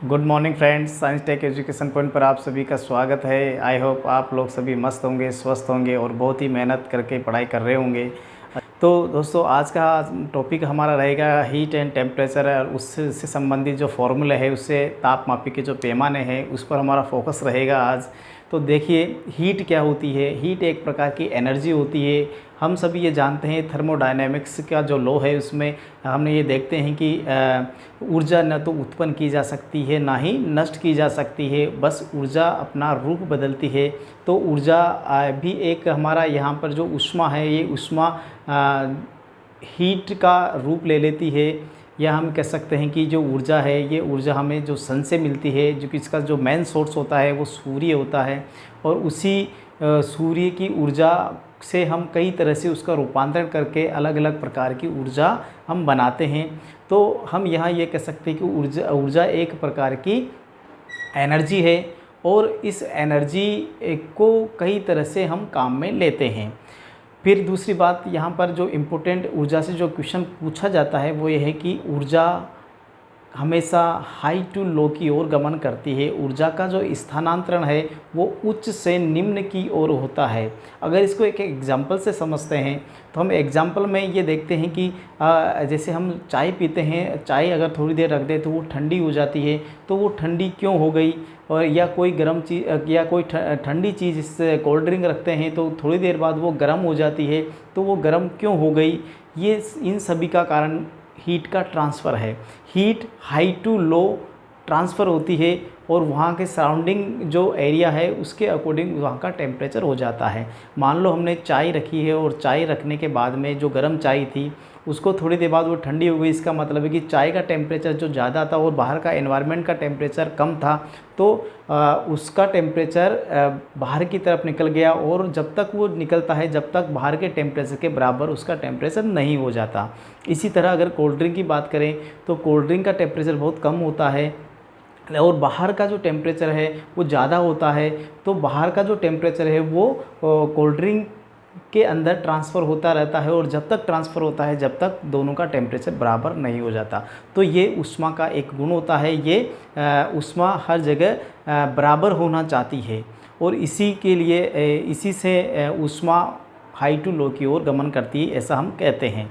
Good morning friends, science tech education point पर आप सभी का स्वागत है। आई होप आप लोग सभी मस्त होंगे, स्वस्थ होंगे और बहुत ही मेहनत करके पढ़ाई कर रहे होंगे। तो दोस्तों, आज का टॉपिक हमारा रहेगा हीट एंड टेम्परेचर और उससे संबंधित जो फॉर्मूला है, उससे तापमापी के जो पैमाने हैं उस पर हमारा फोकस रहेगा आज। तो देखिए, हीट क्या होती है। हीट एक प्रकार की एनर्जी होती है। हम सभी ये जानते हैं, थर्मोडायनेमिक्स का जो लॉ है उसमें हमने ये देखते हैं कि ऊर्जा न तो उत्पन्न की जा सकती है ना ही नष्ट की जा सकती है, बस ऊर्जा अपना रूप बदलती है। तो ऊर्जा भी एक हमारा यहाँ पर जो ऊष्मा है, ये ऊष्मा हीट का रूप ले लेती है। या हम कह सकते हैं कि जो ऊर्जा है, ये ऊर्जा हमें जो सन से मिलती है, जो कि इसका जो मेन सोर्स होता है वो सूर्य होता है। और उसी सूर्य की ऊर्जा से हम कई तरह से उसका रूपांतरण करके अलग अलग प्रकार की ऊर्जा हम बनाते हैं। तो हम यहाँ ये कह सकते हैं कि ऊर्जा एक प्रकार की एनर्जी है और इस एनर्जी को कई तरह से हम काम में लेते हैं। फिर दूसरी बात, यहाँ पर जो इम्पोर्टेंट ऊर्जा से जो क्वेश्चन पूछा जाता है वो ये है कि ऊर्जा हमेशा हाई टू लो की ओर गमन करती है। ऊर्जा का जो स्थानांतरण है वो उच्च से निम्न की ओर होता है। अगर इसको एक एग्जांपल से समझते हैं तो हम एग्जांपल में ये देखते हैं कि जैसे हम चाय पीते हैं, चाय अगर थोड़ी देर रख दें तो वो ठंडी हो जाती है। तो वो ठंडी क्यों हो गई? और या कोई गर्म चीज़ या कोई ठंडी चीज़, इससे कोल्ड ड्रिंक रखते हैं तो थोड़ी देर बाद वो गर्म हो जाती है। तो वो गर्म क्यों हो गई? ये इन सभी का कारण हीट का ट्रांसफ़र है। Heat high to low transfer होती है और वहाँ के सराउंडिंग जो एरिया है उसके अकॉर्डिंग वहाँ का टेम्परेचर हो जाता है। मान लो हमने चाय रखी है और चाय रखने के बाद में जो गर्म चाय थी उसको थोड़ी देर बाद वो ठंडी हो गई। इसका मतलब है कि चाय का टेम्परेचर जो ज़्यादा था और बाहर का एनवायरनमेंट का टेम्परेचर कम था, तो उसका टेम्परेचर बाहर की तरफ निकल गया। और जब तक वो निकलता है, जब तक बाहर के टेम्परेचर के बराबर उसका टेम्परेचर नहीं हो जाता। इसी तरह अगर कोल्ड ड्रिंक की बात करें तो कोल्ड ड्रिंक का टेम्परेचर बहुत कम होता है और बाहर का जो टेम्परेचर है वो ज़्यादा होता है। तो बाहर का जो टेम्परेचर है वो कोल्ड ड्रिंक के अंदर ट्रांसफ़र होता रहता है और जब तक ट्रांसफ़र होता है, जब तक दोनों का टेम्परेचर बराबर नहीं हो जाता। तो ये ऊष्मा का एक गुण होता है। ये ऊष्मा हर जगह बराबर होना चाहती है और इसी के लिए इसी से ऊष्मा हाई टू लो की ओर गमन करती है, ऐसा हम कहते हैं।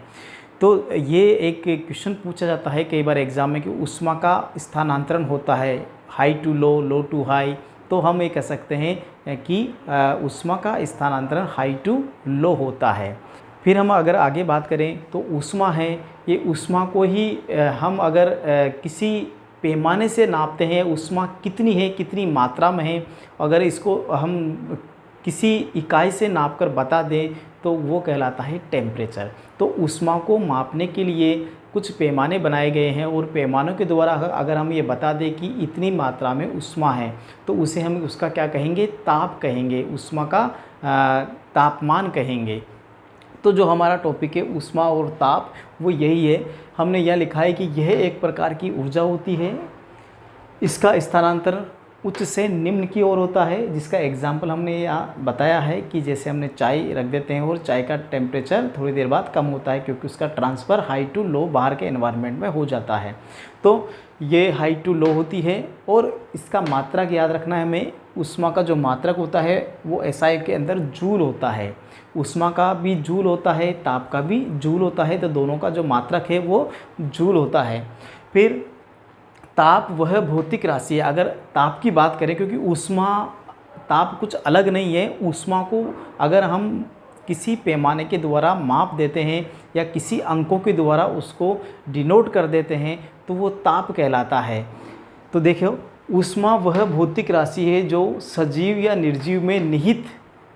तो ये एक क्वेश्चन पूछा जाता है कई बार एग्ज़ाम में कि ऊष्मा का स्थानांतरण होता है high to low, low to high. तो हम ये कह सकते हैं कि ऊष्मा का स्थानांतरण हाई टू लो होता है। फिर हम अगर आगे बात करें तो ऊष्मा है, ये ऊष्मा को ही हम अगर किसी पैमाने से नापते हैं, ऊष्मा कितनी है, कितनी मात्रा में है, अगर इसको हम किसी इकाई से नापकर बता दें तो वो कहलाता है टेम्परेचर। तो ऊष्मा को मापने के लिए कुछ पैमाने बनाए गए हैं और पैमानों के द्वारा अगर हम ये बता दें कि इतनी मात्रा में ऊष्मा है तो उसे हम उसका क्या कहेंगे? ताप कहेंगे, ऊष्मा का तापमान कहेंगे। तो जो हमारा टॉपिक है ऊष्मा और ताप, वो यही है। हमने यह लिखा है कि यह एक प्रकार की ऊर्जा होती है, इसका स्थानांतरण उच्च से निम्न की ओर होता है। जिसका एग्जाम्पल हमने यहाँ बताया है कि जैसे हमने चाय रख देते हैं और चाय का टेम्परेचर थोड़ी देर बाद कम होता है क्योंकि उसका ट्रांसफ़र हाई टू लो बाहर के एनवायरनमेंट में हो जाता है। तो ये हाई टू लो होती है और इसका मात्रक याद रखना है हमें। ऊष्मा का जो मात्रक होता है वो एसआई के अंदर जूल होता है। ऊष्मा का भी जूल होता है, ताप का भी जूल होता है, तो दोनों का जो मात्रक है वो जूल होता है। फिर ताप वह भौतिक राशि है। अगर ताप की बात करें, क्योंकि ऊष्मा ताप कुछ अलग नहीं है। ऊष्मा को अगर हम किसी पैमाने के द्वारा माप देते हैं या किसी अंकों के द्वारा उसको डिनोट कर देते हैं तो वो ताप कहलाता है। तो देखो, ऊष्मा वह भौतिक राशि है जो सजीव या निर्जीव में निहित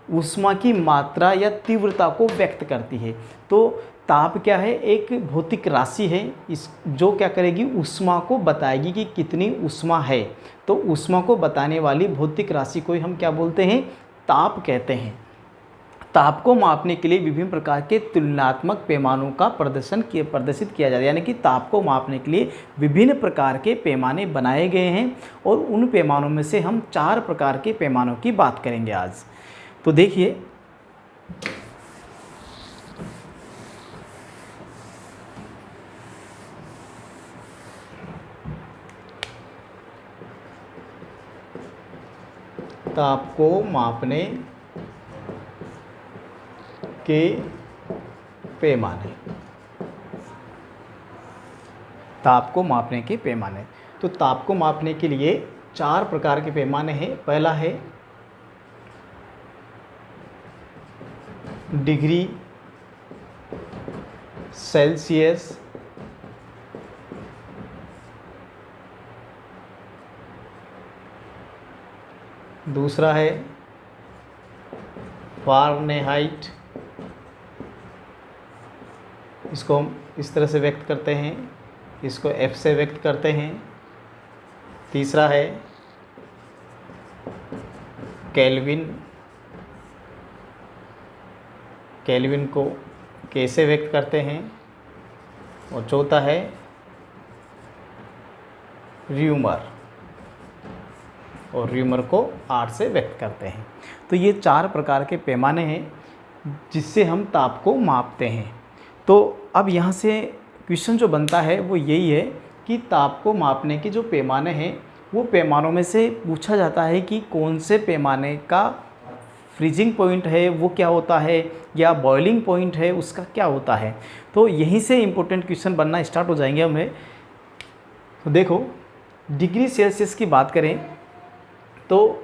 ऊष्मा की मात्रा या तीव्रता को व्यक्त करती है। तो ताप क्या है? एक भौतिक राशि है, इस जो क्या करेगी? ऊष्मा को बताएगी कि कितनी ऊष्मा है। तो ऊष्मा को बताने वाली भौतिक राशि को हम क्या बोलते हैं? ताप कहते हैं। ताप को मापने के लिए विभिन्न प्रकार के तुलनात्मक पैमानों का प्रदर्शित किया जाता है। यानी कि ताप को मापने के लिए विभिन्न प्रकार के पैमाने बनाए गए हैं और उन पैमानों में से हम 4 प्रकार के पैमानों की बात करेंगे आज। तो देखिए, ताप को मापने के पैमाने, ताप को मापने के पैमाने। तो ताप को मापने के लिए 4 प्रकार के पैमाने हैं। पहला है डिग्री सेल्सियस, दूसरा है फ़ारेनहाइट, इसको हम इस तरह से व्यक्त करते हैं, इसको F से व्यक्त करते हैं। तीसरा है केल्विन, केल्विन को K से व्यक्त करते हैं। और चौथा है र्यूमर, और र्यूमर को R से व्यक्त करते हैं। तो ये 4 प्रकार के पैमाने हैं जिससे हम ताप को मापते हैं। तो अब यहाँ से क्वेश्चन जो बनता है वो यही है कि ताप को मापने के जो पैमाने हैं वो पैमानों में से पूछा जाता है कि कौन से पैमाने का फ्रीजिंग पॉइंट है वो क्या होता है, या बॉइलिंग पॉइंट है उसका क्या होता है। तो यहीं से इम्पोर्टेंट क्वेश्चन बनना स्टार्ट हो जाएंगे हमें। तो देखो, डिग्री सेल्सियस की बात करें तो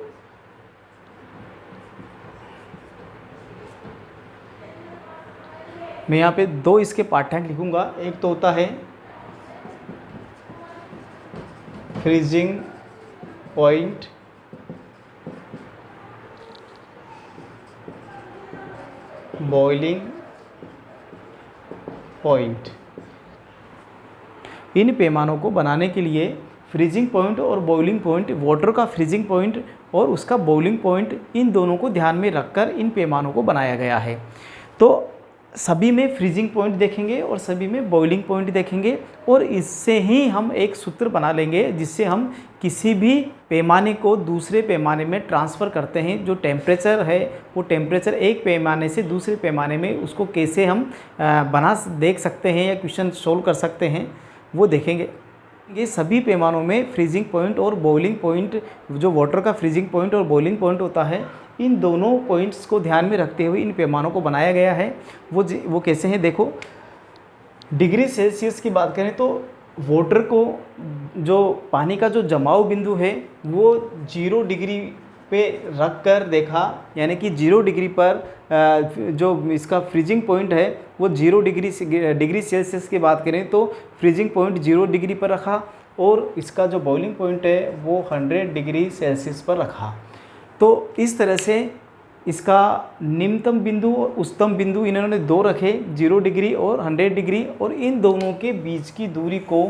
मैं यहाँ पे 2 इसके पाठ्यांक लिखूँगा। एक तो होता है फ्रीजिंग पॉइंट, बॉइलिंग पॉइंट। इन पैमानों को बनाने के लिए फ्रीजिंग पॉइंट और बॉइलिंग पॉइंट, वाटर का फ्रीजिंग पॉइंट और उसका बॉइलिंग पॉइंट, इन दोनों को ध्यान में रखकर इन पैमानों को बनाया गया है। तो सभी में फ्रीजिंग पॉइंट देखेंगे और सभी में बॉइलिंग पॉइंट देखेंगे, और इससे ही हम एक सूत्र बना लेंगे जिससे हम किसी भी पैमाने को दूसरे पैमाने में ट्रांसफ़र करते हैं। जो टेम्परेचर है वो टेम्परेचर एक पैमाने से दूसरे पैमाने में उसको कैसे हम देख सकते हैं या क्वेश्चन सोल्व कर सकते हैं वो देखेंगे। ये सभी पैमानों में फ्रीजिंग पॉइंट और बॉइलिंग पॉइंट, जो वाटर का फ्रीजिंग पॉइंट और बॉइलिंग पॉइंट होता है, इन दोनों पॉइंट्स को ध्यान में रखते हुए इन पैमानों को बनाया गया है। वो कैसे हैं देखो। डिग्री सेल्सियस की बात करें तो वाटर को, जो पानी का जो जमाव बिंदु है वो 0 डिग्री पे रख कर देखा, यानी कि 0 डिग्री पर जो इसका फ्रीजिंग पॉइंट है वो 0 डिग्री सेल्सियस की बात करें तो फ्रीजिंग पॉइंट 0 डिग्री पर रखा, और इसका जो बॉइलिंग पॉइंट है वो 100 डिग्री सेल्सियस पर रखा। तो इस तरह से इसका निम्नतम बिंदु और उच्चतम बिंदु इन्होंने 2 रखे, 0 डिग्री और 100 डिग्री, और इन दोनों के बीच की दूरी को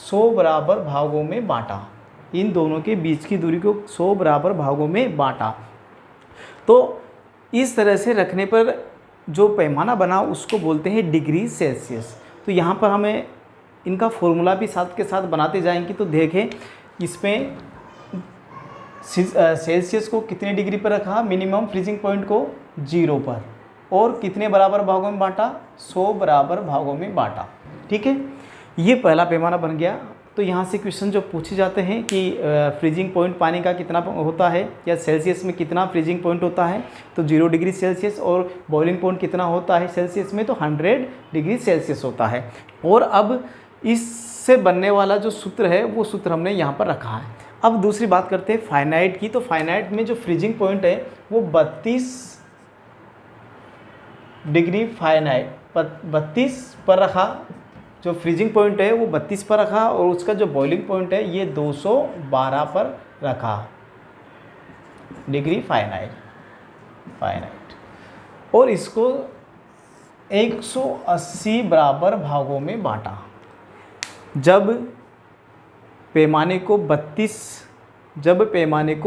100 बराबर भागों में बांटा। इन दोनों के बीच की दूरी को 100 बराबर भागों में बांटा। तो इस तरह से रखने पर जो पैमाना बना उसको बोलते हैं डिग्री सेल्सियस। तो यहाँ पर हमें इनका फॉर्मूला भी साथ के साथ बनाते जाएंगे। तो देखें, इसमें सेल्सियस को कितने डिग्री पर रखा, मिनिमम फ्रीजिंग पॉइंट को 0 पर, और कितने बराबर भागों में बांटा, 100 बराबर भागों में बांटा। ठीक है, ये पहला पैमाना बन गया। तो यहाँ से क्वेश्चन जो पूछे जाते हैं कि फ्रीजिंग पॉइंट पानी का कितना होता है, या सेल्सियस में कितना फ्रीजिंग पॉइंट होता है, तो 0 डिग्री सेल्सियस, और बॉइलिंग पॉइंट कितना होता है सेल्सियस में, तो 100 डिग्री सेल्सियस होता है। और अब इससे बनने वाला जो सूत्र है वो सूत्र हमने यहाँ पर रखा है। अब दूसरी बात करते हैं फाइनाइट की। तो फाइनाइट में जो फ्रीजिंग पॉइंट है वो 32 डिग्री फाइनाइट 32 पर रखा। जो फ्रीजिंग पॉइंट है वो 32 पर रखा, और उसका जो बॉइलिंग पॉइंट है ये 212 पर रखा डिग्री फाइनाइट। और इसको 180 बराबर भागों में बांटा। जब पैमाने को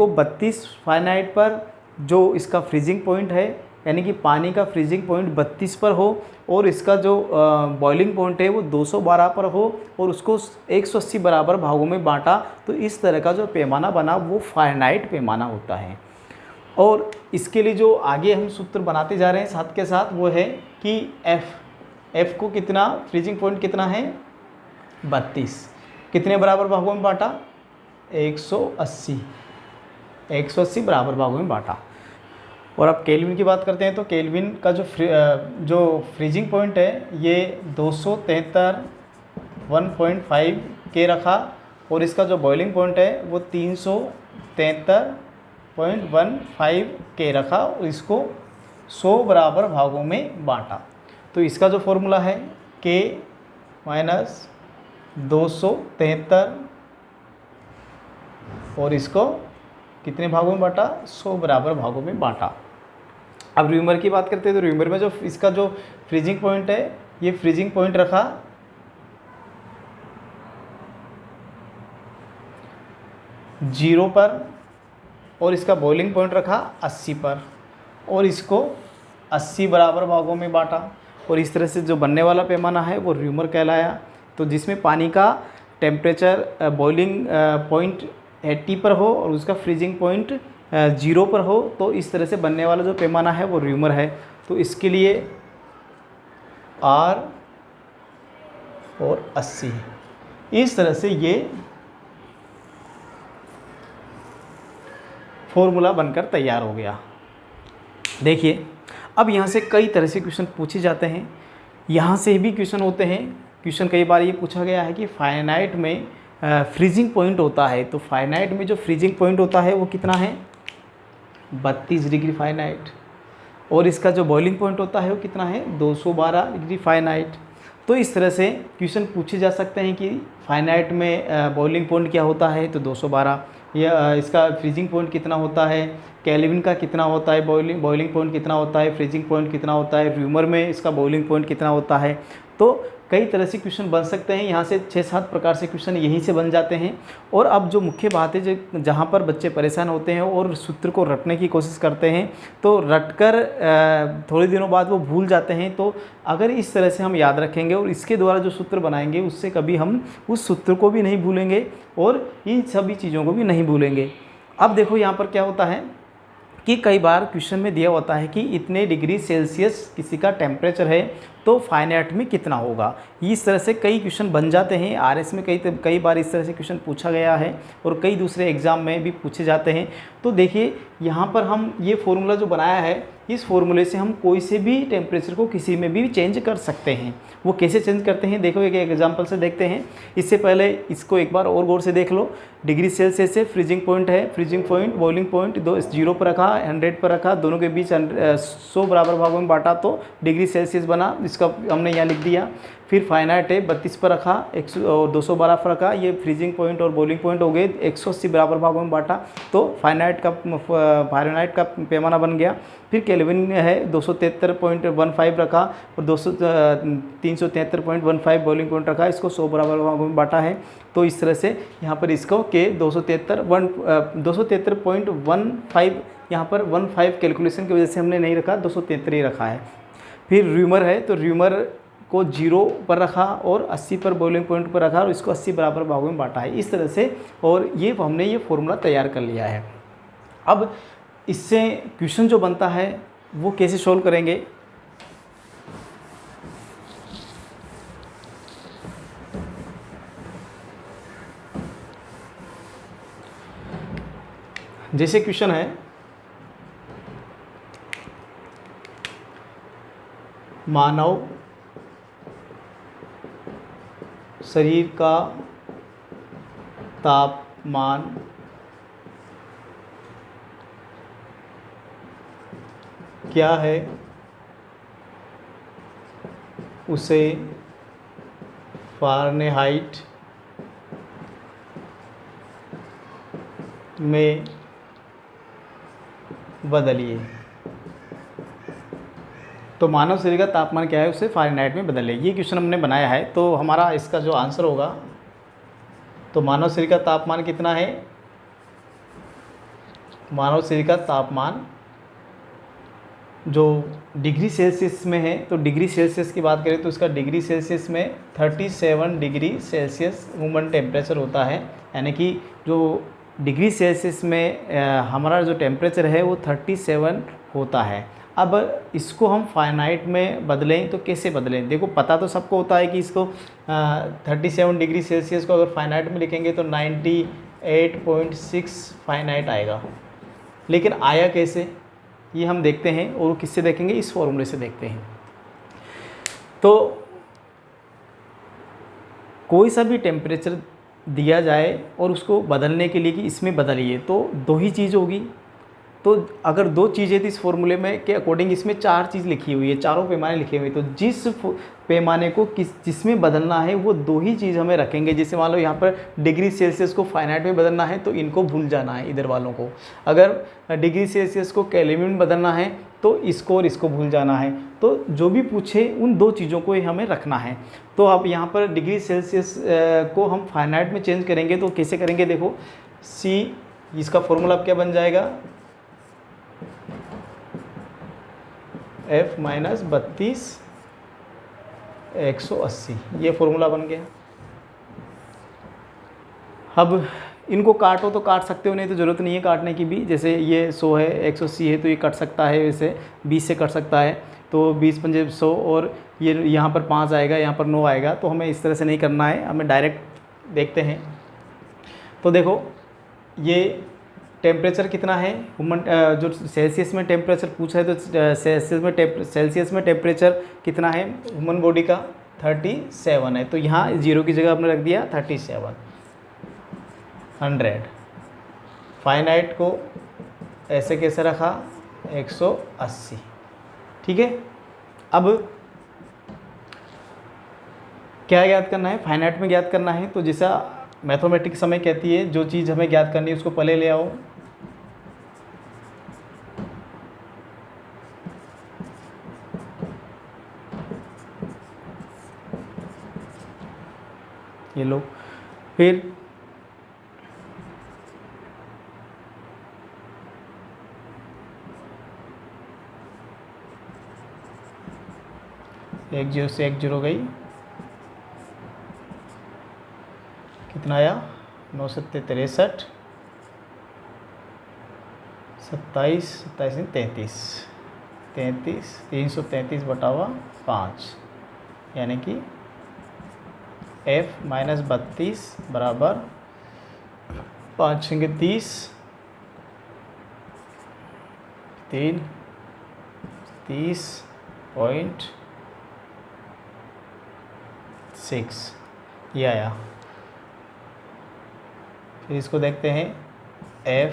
32 फाइनाइट पर जो इसका फ्रीजिंग पॉइंट है, यानी कि पानी का फ्रीजिंग पॉइंट 32 पर हो, और इसका जो बॉइलिंग पॉइंट है वो 212 पर हो, और उसको 180 बराबर भागों में बांटा, तो इस तरह का जो पैमाना बना वो फाइनाइट पैमाना होता है। और इसके लिए जो आगे हम सूत्र बनाते जा रहे हैं साथ के साथ वो है कि एफ़ को कितना, फ्रीजिंग पॉइंट कितना है 32, कितने बराबर भागों में बांटा 180, 180 बराबर भागों में बांटा। और अब केल्विन की बात करते हैं तो केल्विन का जो फ्रीजिंग पॉइंट है ये 273.1.5 के रखा, और इसका जो बॉइलिंग पॉइंट है वो 373.15 के रखा, और इसको 100 बराबर भागों में बांटा। तो इसका जो फॉर्मूला है K माइनस 273, और इसको कितने भागों में बांटा, 100 बराबर भागों में बांटा। अब र्यूमर की बात करते हैं तो र्यूमर में जो इसका जो फ्रीजिंग पॉइंट है ये फ्रीजिंग पॉइंट रखा 0 पर, और इसका बॉइलिंग पॉइंट रखा 80 पर, और इसको 80 बराबर भागों में बांटा। और इस तरह से जो बनने वाला पैमाना है वो र्यूमर कहलाया। तो जिसमें पानी का टेम्परेचर बॉइलिंग पॉइंट 80 पर हो और उसका फ्रीजिंग पॉइंट 0 पर हो, तो इस तरह से बनने वाला जो पैमाना है वो र्यूमर है। तो इसके लिए R और 80, इस तरह से ये फॉर्मूला बनकर तैयार हो गया। देखिए अब यहाँ से कई तरह से क्वेश्चन पूछे जाते हैं, यहाँ से भी क्वेश्चन होते हैं। क्वेश्चन कई बार ये पूछा गया है कि फाइनाइट में फ्रीजिंग पॉइंट होता है, तो फाइनाइट में जो फ्रीजिंग पॉइंट होता है वो कितना है, 32 डिग्री फाइनाइट, और इसका जो बॉइलिंग पॉइंट होता है वो कितना है, 212 डिग्री फाइनाइट। तो इस तरह से क्वेश्चन पूछे जा सकते हैं कि फाइनाइट में बॉइलिंग पॉइंट क्या होता है, तो 212, या इसका फ्रीजिंग पॉइंट कितना होता है, केल्विन का कितना होता है, बॉइलिंग पॉइंट कितना होता है, फ्रीजिंग पॉइंट कितना होता है, र्यूमर में इसका बॉइलिंग पॉइंट कितना होता है। तो कई तरह से क्वेश्चन बन सकते हैं, यहाँ से 6-7 प्रकार से क्वेश्चन यहीं से बन जाते हैं। और अब जो मुख्य बात है, जो जहाँ पर बच्चे परेशान होते हैं और सूत्र को रटने की कोशिश करते हैं, तो रटकर थोड़े दिनों बाद वो भूल जाते हैं। तो अगर इस तरह से हम याद रखेंगे और इसके द्वारा जो सूत्र बनाएंगे, उससे कभी हम उस सूत्र को भी नहीं भूलेंगे और इन सभी चीज़ों को भी नहीं भूलेंगे। अब देखो यहाँ पर क्या होता है कि कई बार क्वेश्चन में दिया होता है कि इतने डिग्री सेल्सियस किसी का टेम्परेचर है तो फाइनाइट में कितना होगा। इस तरह से कई क्वेश्चन बन जाते हैं। आरएस में कई बार इस तरह से क्वेश्चन पूछा गया है और कई दूसरे एग्ज़ाम में भी पूछे जाते हैं। तो देखिए यहाँ पर हम ये फॉर्मूला जो बनाया है, इस फॉर्मूले से हम कोई से भी टेम्परेचर को किसी में भी चेंज कर सकते हैं। वो कैसे चेंज करते हैं, देखो एक एग्जांपल से देखते हैं। इससे पहले इसको एक बार और गौर से देख लो। डिग्री सेल्सियस से फ्रीजिंग पॉइंट है, फ्रीजिंग पॉइंट बॉइलिंग पॉइंट 0 पर रखा, 100 पर रखा, दोनों के बीच 100 बराबर भागों में बांटा तो डिग्री सेल्सियस बना, इसका हमने यहाँ लिख दिया। फिर फाइनाइट है 32 पर रखा, 212 पर रखा, ये फ्रीजिंग पॉइंट और बॉइलिंग पॉइंट हो गए, 180 बराबर भागों में बांटा तो फाइनाइट का पैमाना बन गया। फिर केल्विन है 273.15 रखा और 373.15 बॉइलिंग पॉइंट रखा, इसको 100 बराबर भागों में बांटा है। तो इस तरह से यहाँ पर इसको के 273.15 यहाँ पर 15 कैलकुलेशन की वजह से हमने नहीं रखा, 273 रखा है। फिर र्यूमर है तो र्यूमर को 0 पर रखा और 80 पर बॉइलिंग पॉइंट पर रखा और इसको 80 बराबर भागों में बांटा है, इस तरह से। और ये हमने ये फॉर्मूला तैयार कर लिया है। अब इससे क्वेश्चन जो बनता है वो कैसे सॉल्व करेंगे, जैसे क्वेश्चन है मानव शरीर का तापमान क्या है, उसे फ़ारेनहाइट में बदलिए। तो मानव शरीर का तापमान क्या है, उसे फ़ारेनहाइट में बदलिए। ये क्वेश्चन हमने बनाया है। तो हमारा इसका जो आंसर होगा, तो मानव शरीर का तापमान कितना है, मानव शरीर का तापमान जो डिग्री सेल्सियस में है, तो डिग्री सेल्सियस की बात करें तो इसका डिग्री सेल्सियस में 37 डिग्री सेल्सियस रूम टेम्परेचर होता है। यानी कि जो डिग्री सेल्सियस में हमारा जो टेम्परेचर है वो 37 होता है। अब इसको हम फ़ारेनहाइट में बदलें तो कैसे बदलें, देखो पता तो सबको होता है कि इसको 37 डिग्री सेल्सियस को अगर फ़ारेनहाइट में लिखेंगे तो 98.6 फ़ारेनहाइट आएगा। लेकिन आया कैसे ये हम देखते हैं, और किससे देखेंगे, इस फॉर्मूले से देखते हैं। तो कोई सा भी टेम्परेचर दिया जाए और उसको बदलने के लिए कि इसमें बदलिए, तो दो ही चीज़ होगी। तो अगर दो चीज़ें थी इस फॉर्मूले में के अकॉर्डिंग, इसमें चार चीज़ लिखी हुई है, चारों पैमाने लिखे हुए हैं, तो जिस पैमाने को जिसमें बदलना है वो दो ही चीज़ हमें रखेंगे। जैसे मान लो यहाँ पर डिग्री सेल्सियस को फाइनाइट में बदलना है तो इनको भूल जाना है इधर वालों को, अगर डिग्री सेल्सियस को केल्विन में बदलना है तो इसको और इसको भूल जाना है। तो जो भी पूछे उन दो चीज़ों को ही हमें रखना है। तो अब यहाँ पर डिग्री सेल्सियस को हम फाइनाइट में चेंज करेंगे तो कैसे करेंगे, देखो सी, इसका फॉर्मूला अब क्या बन जाएगा, F माइनस 32 180, ये फॉर्मूला बन गया। अब इनको काटो तो काट सकते हो, नहीं तो ज़रूरत नहीं है काटने की भी। जैसे ये 100 है, 180 है, तो ये कट सकता है, वैसे 20 से कट सकता है, तो 20 पंजे 100, और ये यहाँ पर 5 आएगा, यहाँ पर 9 आएगा। तो हमें इस तरह से नहीं करना है, हमें डायरेक्ट देखते हैं। तो देखो ये टेम्परेचर कितना है, जो सेल्सियस में टेम्परेचर पूछा है, तो सेल्सियस में टेम्परेचर कितना है ह्यूमन बॉडी का, 37 है। तो यहाँ 0 की जगह आपने रख दिया 37, 100। फाइनाइट को ऐसे कैसे रखा, 180, ठीक है। अब क्या ज्ञात करना है, फाइनाइट में ज्ञात करना है। तो जैसा मैथमेटिक्स हमें कहती है, जो चीज़ हमें ज्ञात करनी है उसको पहले ले आओ। ये लो, फिर एक 0 से 1 0 गई, कितना आया, 9 7 63, 27 27 33, 333 बटा 5, यानी कि F माइनस 32 बराबर 5 6 30, 3 30.6 ये आया। फिर इसको देखते हैं, F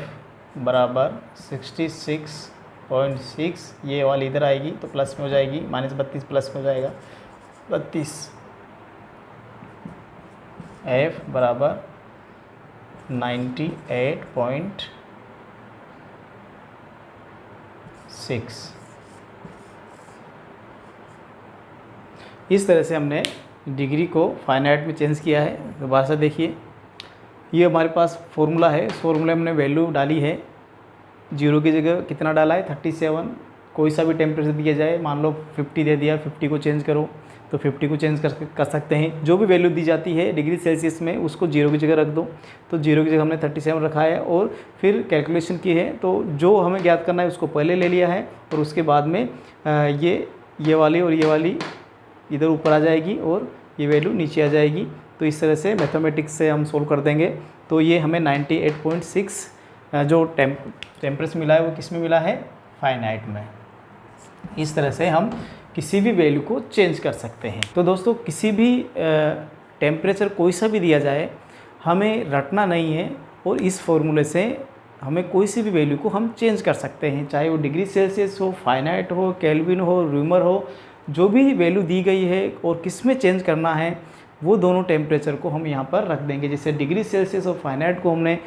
बराबर 66.6, ये वाली इधर आएगी तो प्लस में हो जाएगी, माइनस 32 प्लस में हो जाएगा 32। F बराबर 98.6। इस तरह से हमने डिग्री को फाइनाइट में चेंज किया है। दोबारा से देखिए, ये हमारे पास फॉर्मूला है, इस फॉर्मूले में हमने वैल्यू डाली है, 0 की जगह कितना डाला है 37। कोई सा भी टेम्परेचर दिया जाए, मान लो 50 दे दिया, 50 को चेंज करो तो 50 को चेंज कर सकते हैं। जो भी वैल्यू दी जाती है डिग्री सेल्सियस में उसको 0 की जगह रख दो। तो 0 की जगह हमने 37 रखा है और फिर कैलकुलेशन की है। तो जो हमें ज्ञात करना है उसको पहले ले लिया है और उसके बाद में ये वाली और ये वाली इधर ऊपर आ जाएगी और ये वैल्यू नीचे आ जाएगी। तो इस तरह से मैथमेटिक्स से हम सोल्व कर देंगे। तो ये हमें 98.6 जो टेम्परेचर मिला है वो किस में मिला है, फाइनाइट में। इस तरह से हम किसी भी वैल्यू को चेंज कर सकते हैं। तो दोस्तों किसी भी टेम्परेचर कोई सा भी दिया जाए हमें रटना नहीं है और इस फॉर्मूले से हमें कोई सी भी वैल्यू को हम चेंज कर सकते हैं, चाहे वो डिग्री सेल्सियस हो, फाइनाइट हो, केल्विन हो, र्यूमर हो, जो भी वैल्यू दी गई है और किस में चेंज करना है वो दोनों टेम्परेचर को हम यहाँ पर रख देंगे। जैसे डिग्री सेल्सियस और फाइनाइट को हमने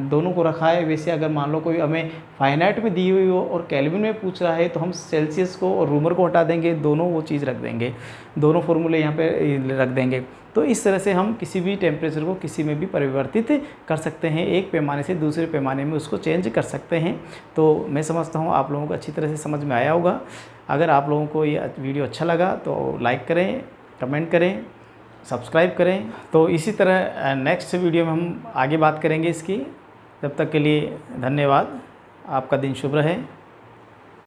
दोनों को रखा है, वैसे अगर मान लो कोई हमें फाइनाइट में दी हुई हो और केल्विन में पूछ रहा है तो हम सेल्सियस को और र्यूमर को हटा देंगे, दोनों वो चीज़ रख देंगे, दोनों फॉर्मूले यहाँ पे रख देंगे। तो इस तरह से हम किसी भी टेम्परेचर को किसी में भी परिवर्तित कर सकते हैं, एक पैमाने से दूसरे पैमाने में उसको चेंज कर सकते हैं। तो मैं समझता हूँ आप लोगों को अच्छी तरह से समझ में आया होगा। अगर आप लोगों को ये वीडियो अच्छा लगा तो लाइक करें, कमेंट करें, सब्सक्राइब करें। तो इसी तरह नेक्स्ट वीडियो में हम आगे बात करेंगे इसकी। तब तक के लिए धन्यवाद। आपका दिन शुभ रहे।